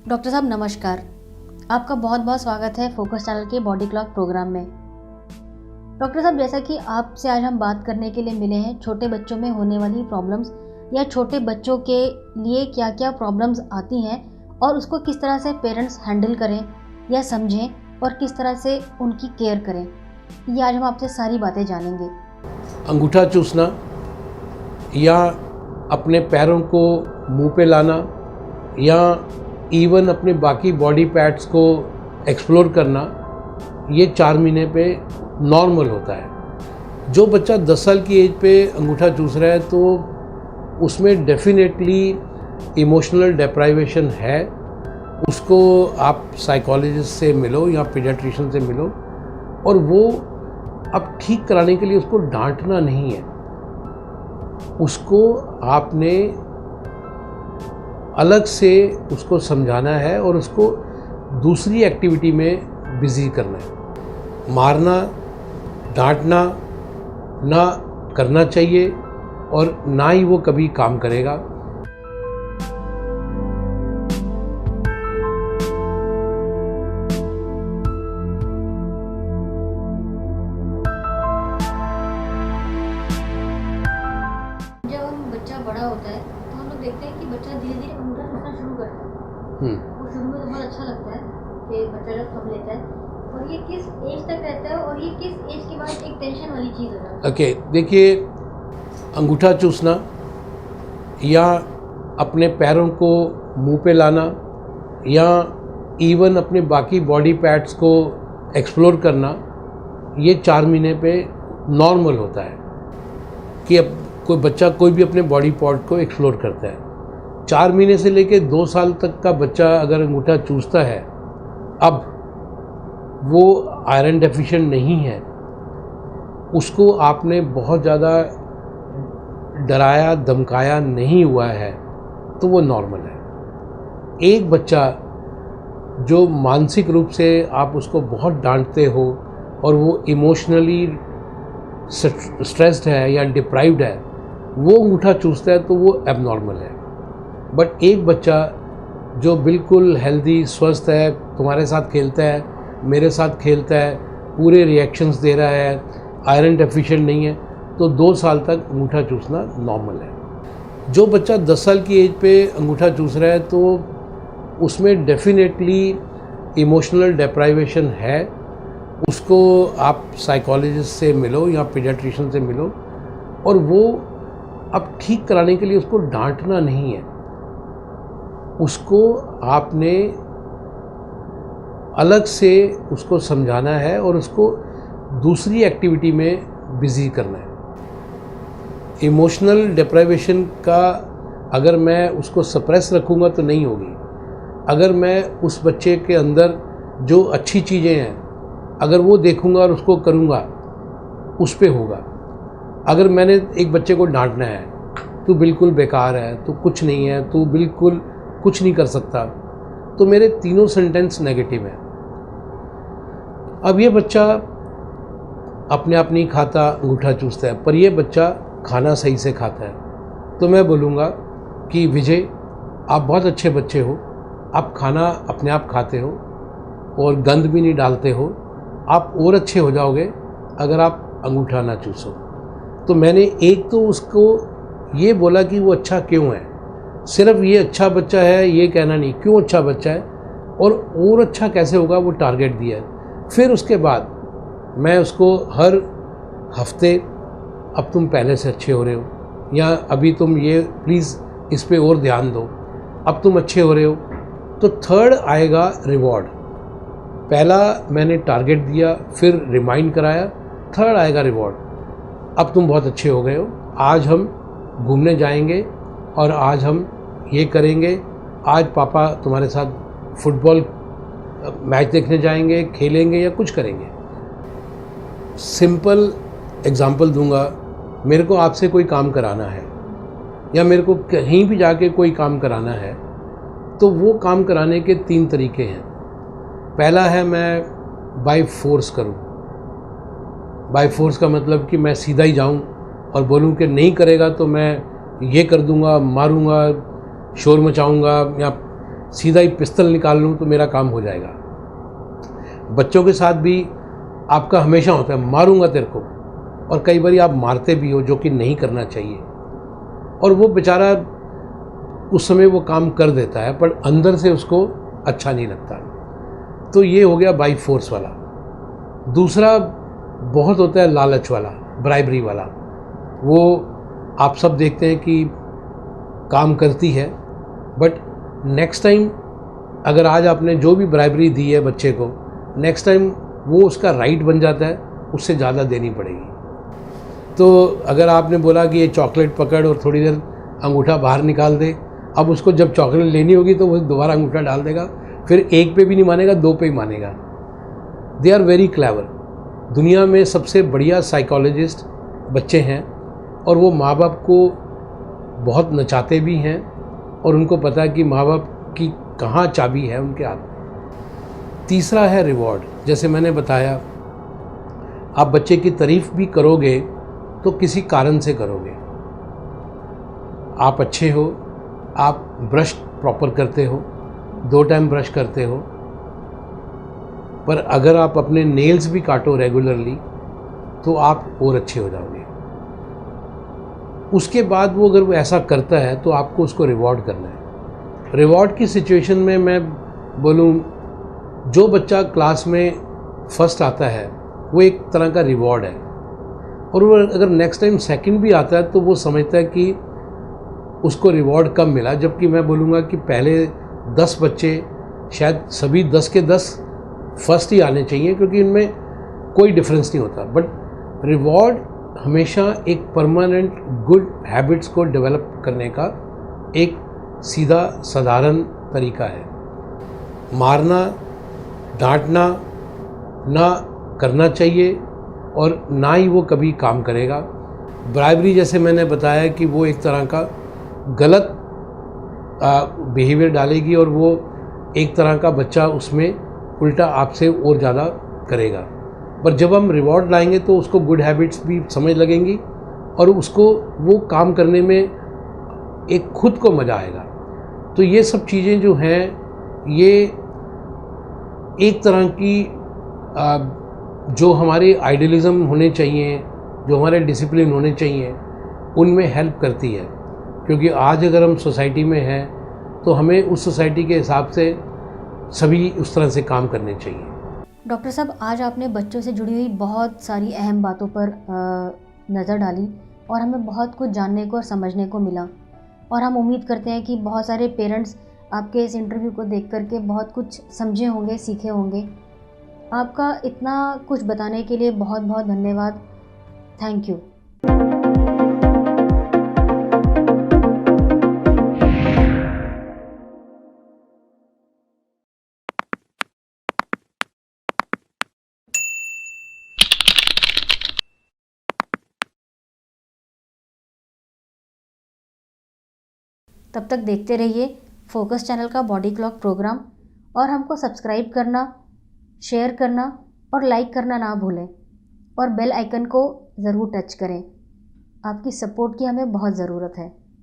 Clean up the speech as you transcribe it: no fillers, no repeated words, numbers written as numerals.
Doctor साहब नमस्कार। आपका बहुत बहुत स्वागत है फोकस चैनल के बॉडी क्लॉक प्रोग्राम में। डॉक्टर साहब, जैसा कि आपसे आज हम बात करने के लिए मिले हैं छोटे बच्चों में होने वाली प्रॉब्लम्स या छोटे बच्चों के लिए क्या क्या प्रॉब्लम्स आती हैं और उसको किस तरह से पेरेंट्स हैंडल करें या समझें और किस तरह से उनकी केयर करें, ये आज हम आपसे सारी बातें जानेंगे। अंगूठा चूसना या अपने पैरों को मुंह पे लाना या इवन अपने बाकी बॉडी पार्ट्स को एक्सप्लोर करना, ये 4 महीने पे नॉर्मल होता है। जो बच्चा 10 साल की एज पे अंगूठा चूस रहा है तो उसमें डेफिनेटली इमोशनल डेप्राइवेशन है। उसको आप साइकोलॉजिस्ट से मिलो या पीडियाट्रिशियन से मिलो, और वो अब ठीक कराने के लिए उसको डांटना नहीं है, उसको आपने अलग से उसको समझाना है और उसको दूसरी एक्टिविटी में बिजी करना है। मारना डांटना ना करना चाहिए और ना ही वो कभी काम करेगा। जब हम बच्चा बड़ा होता है तो हम लोग देखते हैं कि बच्चा धीरे धीरे अंगूठा चूसना शुरू करता है। वो शुरू में तो बहुत अच्छा लगता है कि बच्चा जब थम लेता है, और ये किस एज तक रहता है और ये किस एज के बाद एक टेंशन वाली चीज़ हो जाती है? ओके, देखिए, अंगूठा चूसना या अपने पैरों को मुंह पे लाना या इवन अपने बाकी बॉडी पार्ट्स को एक्सप्लोर करना, ये 4 महीने पे नॉर्मल होता है कि अब कोई बच्चा कोई भी अपने बॉडी पार्ट को एक्सप्लोर करता है। 4 महीने से लेकर 2 साल तक का बच्चा अगर अंगूठा चूसता है, अब वो आयरन डेफिशिएंट नहीं है, उसको आपने बहुत ज़्यादा डराया धमकाया नहीं हुआ है, तो वो नॉर्मल है। एक बच्चा जो मानसिक रूप से आप उसको बहुत डांटते हो और वो इमोशनली स्ट्रेस्ड है या डिप्राइव्ड है, वो अंगूठा चूसता है तो वो एबनॉर्मल है। बट एक बच्चा जो बिल्कुल हेल्दी स्वस्थ है, तुम्हारे साथ खेलता है, मेरे साथ खेलता है, पूरे रिएक्शंस दे रहा है, आयरन डेफिशिएंट नहीं है, तो 2 साल तक अंगूठा चूसना नॉर्मल है। जो बच्चा 10 साल की एज पे अंगूठा चूस रहा है तो उसमें डेफिनेटली इमोशनल डेप्राइवेशन है। उसको आप साइकोलॉजिस्ट से मिलो या पीडियाट्रिशियन से मिलो, और वो अब ठीक कराने के लिए उसको डांटना नहीं है, उसको आपने अलग से उसको समझाना है और उसको दूसरी एक्टिविटी में बिजी करना है। इमोशनल डेप्राइवेशन का अगर मैं उसको सप्रेस रखूँगा तो नहीं होगी। अगर मैं उस बच्चे के अंदर जो अच्छी चीज़ें हैं अगर वो देखूँगा और उसको करूँगा, उस पे होगा। अगर मैंने एक बच्चे को डांटना है, तू बिल्कुल बेकार है, तू कुछ नहीं है, तू बिल्कुल कुछ नहीं कर सकता, तो मेरे तीनों सेंटेंस नेगेटिव हैं। अब ये बच्चा अपने आप नहीं खाता, अंगूठा चूसता है, पर ये बच्चा खाना सही से खाता है, तो मैं बोलूँगा कि विजय, आप बहुत अच्छे बच्चे हो, आप खाना अपने आप खाते हो और गंद भी नहीं डालते हो, आप और अच्छे हो जाओगे अगर आप अंगूठा ना चूसो। तो मैंने एक तो उसको ये बोला कि वो अच्छा क्यों है, सिर्फ ये अच्छा बच्चा है ये कहना नहीं, क्यों अच्छा बच्चा है और अच्छा कैसे होगा, वो टारगेट दिया है। फिर उसके बाद मैं उसको हर हफ्ते, अब तुम पहले से अच्छे हो रहे हो, या अभी तुम ये प्लीज़ इस पे और ध्यान दो, अब तुम अच्छे हो रहे हो, तो थर्ड आएगा रिवॉर्ड। पहला मैंने टारगेट दिया, फिर रिमाइंड कराया, थर्ड आएगा रिवॉर्ड। अब तुम बहुत अच्छे हो गए हो, आज हम घूमने जाएंगे और आज हम ये करेंगे, आज पापा तुम्हारे साथ फुटबॉल मैच देखने जाएंगे, खेलेंगे या कुछ करेंगे। सिंपल एग्जांपल दूंगा, मेरे को आपसे कोई काम कराना है या मेरे को कहीं भी जाके कोई काम कराना है, तो वो काम कराने के 3 तरीके हैं। पहला है मैं बाय फोर्स करूं। बाय फोर्स का मतलब कि मैं सीधा ही जाऊं और बोलूं कि नहीं करेगा तो मैं ये कर दूंगा, मारूंगा, शोर मचाऊंगा या सीधा ही पिस्तल निकाल लूँ तो मेरा काम हो जाएगा। बच्चों के साथ भी आपका हमेशा होता है मारूंगा तेरे को, और कई बार आप मारते भी हो, जो कि नहीं करना चाहिए, और वो बेचारा उस समय वो काम कर देता है पर अंदर से उसको अच्छा नहीं लगता। तो ये हो गया बाई फोर्स वाला। दूसरा बहुत होता है लालच वाला, ब्राइबरी वाला। वो आप सब देखते हैं कि काम करती है, बट नेक्स्ट टाइम अगर आज आपने जो भी ब्राइबरी दी है बच्चे को, नेक्स्ट टाइम वो उसका राइट बन जाता है, उससे ज़्यादा देनी पड़ेगी। तो अगर आपने बोला कि ये चॉकलेट पकड़ और थोड़ी देर अंगूठा बाहर निकाल दे, अब उसको जब चॉकलेट लेनी होगी तो वो दोबारा अंगूठा डाल देगा, फिर एक पे भी नहीं मानेगा, दो पे ही मानेगा। They are very clever. दुनिया में सबसे बढ़िया साइकोलॉजिस्ट बच्चे हैं, और वो माँ बाप को बहुत नचाते भी हैं, और उनको पता है कि माँ बाप की कहाँ चाबी है उनके हाथ में। तीसरा है रिवॉर्ड। जैसे मैंने बताया, आप बच्चे की तारीफ़ भी करोगे तो किसी कारण से करोगे। आप अच्छे हो, आप ब्रश प्रॉपर करते हो, 2 टाइम ब्रश करते हो, पर अगर आप अपने नेल्स भी काटो रेगुलरली तो आप और अच्छे हो जाओगे। उसके बाद वो अगर वो ऐसा करता है तो आपको उसको रिवॉर्ड करना है। रिवॉर्ड की सिचुएशन में मैं बोलूँ, जो बच्चा क्लास में फर्स्ट आता है वो एक तरह का रिवॉर्ड है, और वो अगर नेक्स्ट टाइम सेकंड भी आता है तो वो समझता है कि उसको रिवॉर्ड कम मिला। जबकि मैं बोलूँगा कि पहले 10 बच्चे शायद सभी 10 के 10 फर्स्ट ही आने चाहिए, क्योंकि इनमें कोई डिफरेंस नहीं होता। बट रिवॉर्ड हमेशा एक परमानेंट गुड हैबिट्स को डेवलप करने का एक सीधा साधारण तरीका है। मारना, डांटना ना करना चाहिए, और ना ही वो कभी काम करेगा। ब्राइबरी जैसे मैंने बताया कि वो एक तरह का गलत बिहेवियर डालेगी, और वो एक तरह का बच्चा उसमें उल्टा आपसे और ज़्यादा करेगा। पर जब हम रिवॉर्ड लाएंगे तो उसको गुड हैबिट्स भी समझ लगेंगी, और उसको वो काम करने में एक खुद को मज़ा आएगा। तो ये सब चीज़ें जो हैं, ये एक तरह की जो हमारे आइडियलिज़म होने चाहिए, जो हमारे डिसिप्लिन होने चाहिए, उनमें हेल्प करती है। क्योंकि आज अगर हम सोसाइटी में हैं तो हमें उस सोसाइटी के हिसाब से सभी उस तरह से काम करने चाहिए। डॉक्टर साहब, आज आपने बच्चों से जुड़ी हुई बहुत सारी अहम बातों पर नज़र डाली, और हमें बहुत कुछ जानने को और समझने को मिला, और हम उम्मीद करते हैं कि बहुत सारे पेरेंट्स आपके इस इंटरव्यू को देख करके बहुत कुछ समझे होंगे, सीखे होंगे। आपका इतना कुछ बताने के लिए बहुत बहुत धन्यवाद। Thank you. तब तक देखते रहिए फोकस चैनल का बॉडी क्लॉक प्रोग्राम, और हमको सब्सक्राइब करना, शेयर करना और लाइक करना ना भूलें, और बेल आइकन को ज़रूर टच करें। आपकी सपोर्ट की हमें बहुत ज़रूरत है।